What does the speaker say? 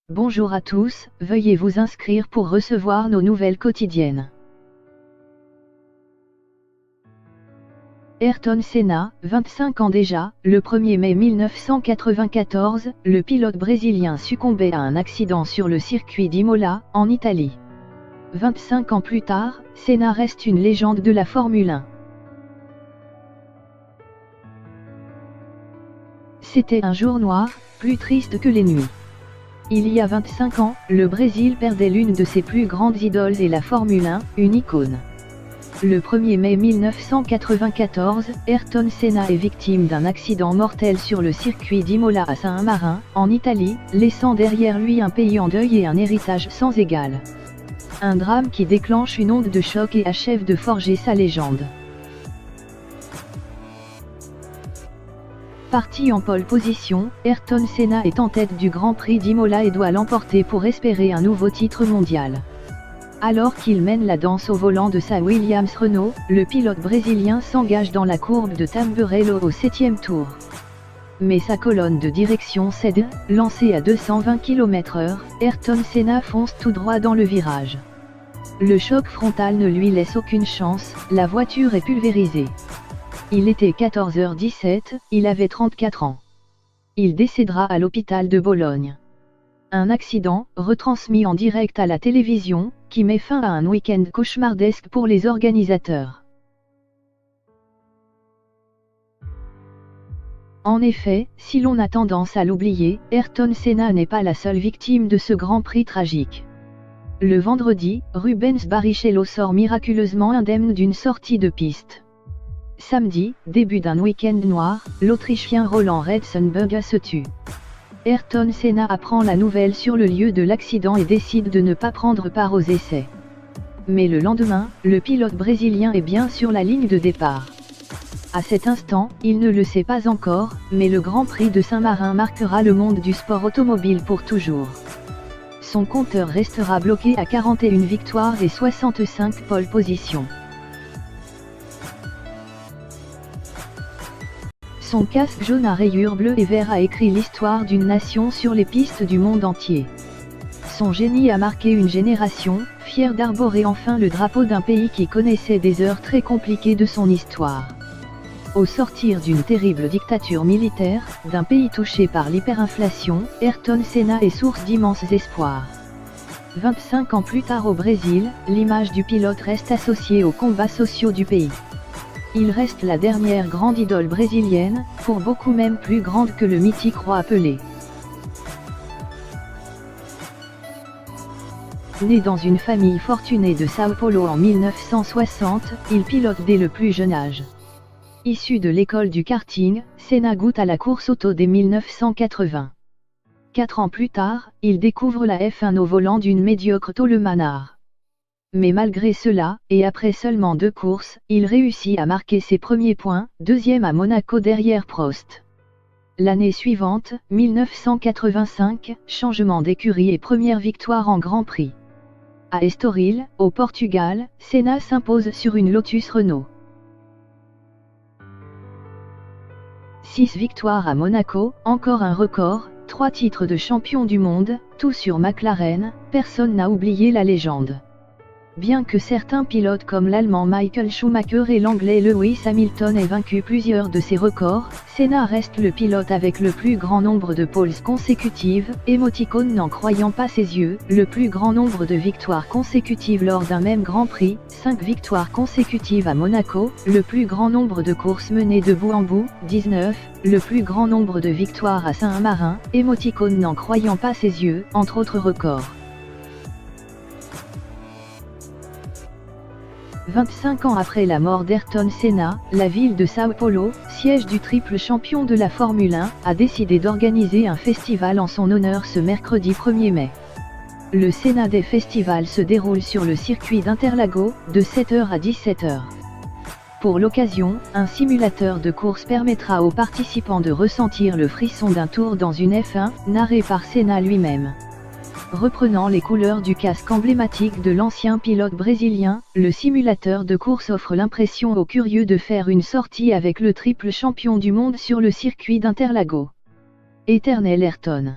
Bonjour à tous, veuillez vous inscrire pour recevoir nos nouvelles quotidiennes. Ayrton Senna, 25 ans déjà, le 1er mai 1994, le pilote brésilien succombait à un accident sur le circuit d'Imola, en Italie. 25 ans plus tard, Senna reste une légende de la Formule 1. C'était un jour noir, plus triste que les nuits. Il y a 25 ans, le Brésil perdait l'une de ses plus grandes idoles et la Formule 1, une icône. Le 1er mai 1994, Ayrton Senna est victime d'un accident mortel sur le circuit d'Imola à Saint-Marin, en Italie, laissant derrière lui un pays en deuil et un héritage sans égal. Un drame qui déclenche une onde de choc et achève de forger sa légende. Parti en pole position, Ayrton Senna est en tête du Grand Prix d'Imola et doit l'emporter pour espérer un nouveau titre mondial. Alors qu'il mène la danse au volant de sa Williams Renault, le pilote brésilien s'engage dans la courbe de Tamburello au 7e tour. Mais sa colonne de direction cède, lancé à 220 km/h, Ayrton Senna fonce tout droit dans le virage. Le choc frontal ne lui laisse aucune chance, la voiture est pulvérisée. Il était 14h17, il avait 34 ans. Il décédera à l'hôpital de Bologne. Un accident, retransmis en direct à la télévision, qui met fin à un week-end cauchemardesque pour les organisateurs. En effet, si l'on a tendance à l'oublier, Ayrton Senna n'est pas la seule victime de ce Grand Prix tragique. Le vendredi, Rubens Barrichello sort miraculeusement indemne d'une sortie de piste. Samedi, début d'un week-end noir, l'Autrichien Roland Ratzenberger se tue. Ayrton Senna apprend la nouvelle sur le lieu de l'accident et décide de ne pas prendre part aux essais. Mais le lendemain, le pilote brésilien est bien sur la ligne de départ. À cet instant, il ne le sait pas encore, mais le Grand Prix de Saint-Marin marquera le monde du sport automobile pour toujours. Son compteur restera bloqué à 41 victoires et 65 pole positions. Son casque jaune à rayures bleues et verts a écrit l'histoire d'une nation sur les pistes du monde entier. Son génie a marqué une génération, fière d'arborer enfin le drapeau d'un pays qui connaissait des heures très compliquées de son histoire. Au sortir d'une terrible dictature militaire, d'un pays touché par l'hyperinflation, Ayrton Senna est source d'immenses espoirs. 25 ans plus tard au Brésil, l'image du pilote reste associée aux combats sociaux du pays. Il reste la dernière grande idole brésilienne, pour beaucoup même plus grande que le mythique roi Pelé. Né dans une famille fortunée de São Paulo en 1960, il pilote dès le plus jeune âge. Issu de l'école du karting, Senna goûte à la course auto dès 1980. 4 ans plus tard, il découvre la F1 au volant d'une médiocre Tolemann. Mais malgré cela, et après seulement 2 courses, il réussit à marquer ses premiers points, deuxième à Monaco derrière Prost. L'année suivante, 1985, changement d'écurie et première victoire en Grand Prix. À Estoril, au Portugal, Senna s'impose sur une Lotus Renault. 6 victoires à Monaco, encore un record, 3 titres de champion du monde, tout sur McLaren, personne n'a oublié la légende. Bien que certains pilotes comme l'Allemand Michael Schumacher et l'Anglais Lewis Hamilton aient vaincu plusieurs de ces records, Senna reste le pilote avec le plus grand nombre de poles consécutives, émoticône n'en croyant pas ses yeux, le plus grand nombre de victoires consécutives lors d'un même Grand Prix, 5 victoires consécutives à Monaco, le plus grand nombre de courses menées de bout en bout, 19, le plus grand nombre de victoires à Saint-Marin, émoticône n'en croyant pas ses yeux, entre autres records. 25 ans après la mort d'Ayrton Senna, la ville de São Paulo, siège du triple champion de la Formule 1, a décidé d'organiser un festival en son honneur ce mercredi 1er mai. Le Senna Day Festival se déroule sur le circuit d'Interlagos, de 7h à 17h. Pour l'occasion, un simulateur de course permettra aux participants de ressentir le frisson d'un tour dans une F1, narré par Senna lui-même. Reprenant les couleurs du casque emblématique de l'ancien pilote brésilien, le simulateur de course offre l'impression aux curieux de faire une sortie avec le triple champion du monde sur le circuit d'Interlagos. Éternel Ayrton.